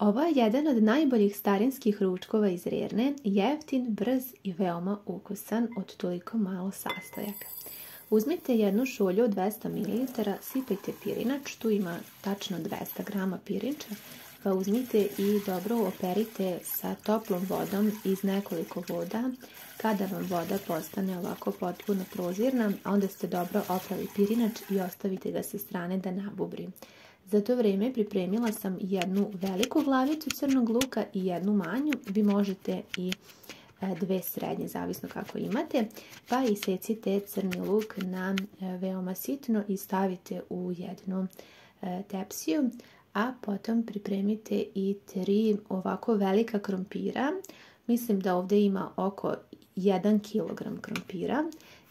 Ovo je jedan od najboljih starinskih ručkova iz Rerne, jeftin, brz i veoma ukusan od toliko malo sastojaka. Uzmite jednu šolju od 200 ml, sipajte pirinač, tu ima tačno 200 g pirinča, pa uzmite i dobro operite sa toplom vodom iz nekoliko voda. Kada vam voda postane ovako potpuno prozirna, onda ste dobro oprali pirinač i ostavite ga sa strane da nabubri. Za to vrijeme pripremila sam jednu veliku glavicu crnog luka i jednu manju. Vi možete i dve srednje, zavisno kako imate, pa isecite crni luk na veoma sitno i stavite u jednu tepsiju, a potom pripremite i 3 ovako velika krompira. Mislim da ovdje ima oko 1 kg krompira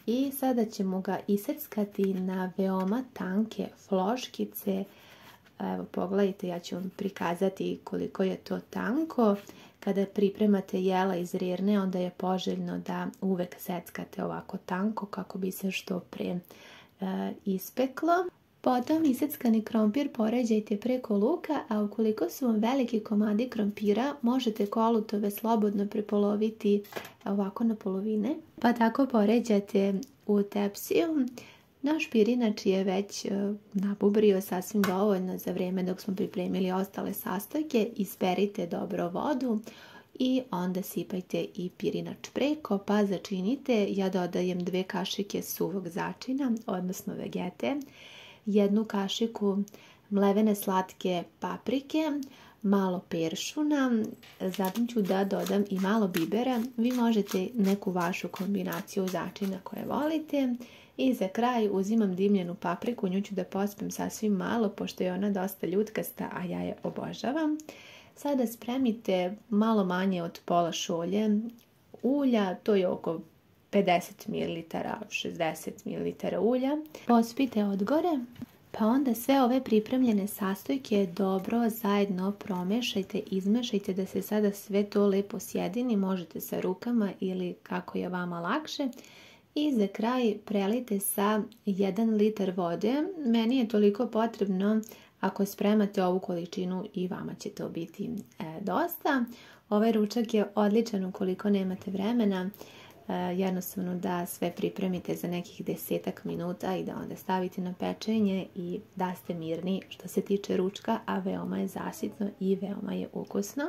i sada ćemo ga iseckati na veoma tanke floškice. Evo, pogledajte, ja ću vam prikazati koliko je to tanko. Kada pripremate jela iz Rerne, onda je poželjno da uvek seckate ovako tanko kako bi se što pre ispeklo. Potom iseckani krompir poređajte preko luka, a ukoliko su vam veliki komadi krompira, možete kolutove slobodno prepoloviti ovako na polovine, pa tako poređate u tepsiju. Naš pirinač je već nabubrio sasvim dovoljno za vrijeme dok smo pripremili ostale sastojke. Isperite dobro vodu i onda sipajte i pirinač preko, pa začinite. Ja dodajem 2 kašike suvog začina, odnosno vegete, 1 kašiku mlevene slatke paprike, malo peršuna, zatim ću da dodam i malo bibera. Vi možete neku vašu kombinaciju začina koje volite. I za kraj uzimam dimljenu papriku, nju ću da pospem sasvim malo, pošto je ona dosta ljutkasta, a ja je obožavam. Sada spremite malo manje od pola šolje ulja, to je oko 50 ml, 60 ml ulja. Pospite odgore, pa onda sve ove pripremljene sastojke dobro zajedno promešajte, izmešajte da se sada sve to lepo sjedini, možete sa rukama ili kako je vama lakše. I za kraj prelite sa 1 litar vode. Meni je toliko potrebno, ako spremate ovu količinu i vama će to biti dosta. Ovaj ručak je odličan ukoliko nemate vremena. Jednostavno da sve pripremite za nekih 10 minuta i da onda stavite na pečenje i da ste mirni što se tiče ručka, a veoma je zasitno i veoma je ukusno.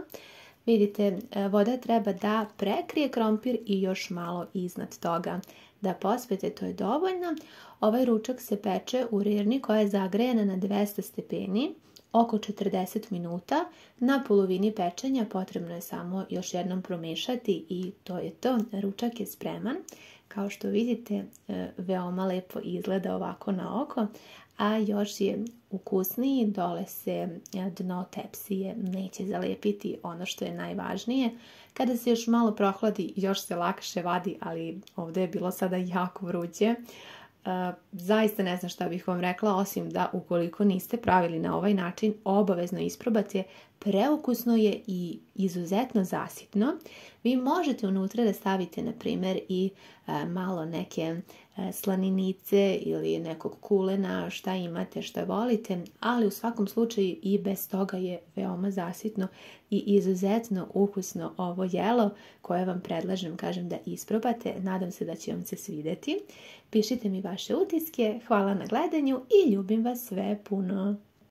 Vidite, voda treba da prekrije krompir i još malo iznad toga da pospete, to je dovoljno. Ovaj ručak se peče u Rerni koja je zagrejana na 200 stepeni oko 40 minuta. Na polovini pečenja potrebno je samo još jednom promešati i to je to. Ručak je spreman. Kao što vidite, veoma lepo izgleda ovako na oko, a još je ukusniji, dole se dno tepsije neće zalepiti, ono što je najvažnije. Kada se još malo prohladi, još se lakše vadi, ali ovdje je bilo sada jako vruće. Zaista ne znam šta bih vam rekla, osim da ukoliko niste pravili na ovaj način, obavezno isprobate. Preukusno je i izuzetno zasitno. Vi možete unutra da stavite, na primjer, i malo neke slaninice ili nekog kulena, šta imate, šta volite, ali u svakom slučaju i bez toga je veoma zasitno i izuzetno ukusno ovo jelo koje vam predlažem, kažem, da isprobate. Nadam se da će vam se svidjeti. Pišite mi vaše utiske, hvala na gledanju i ljubim vas sve puno.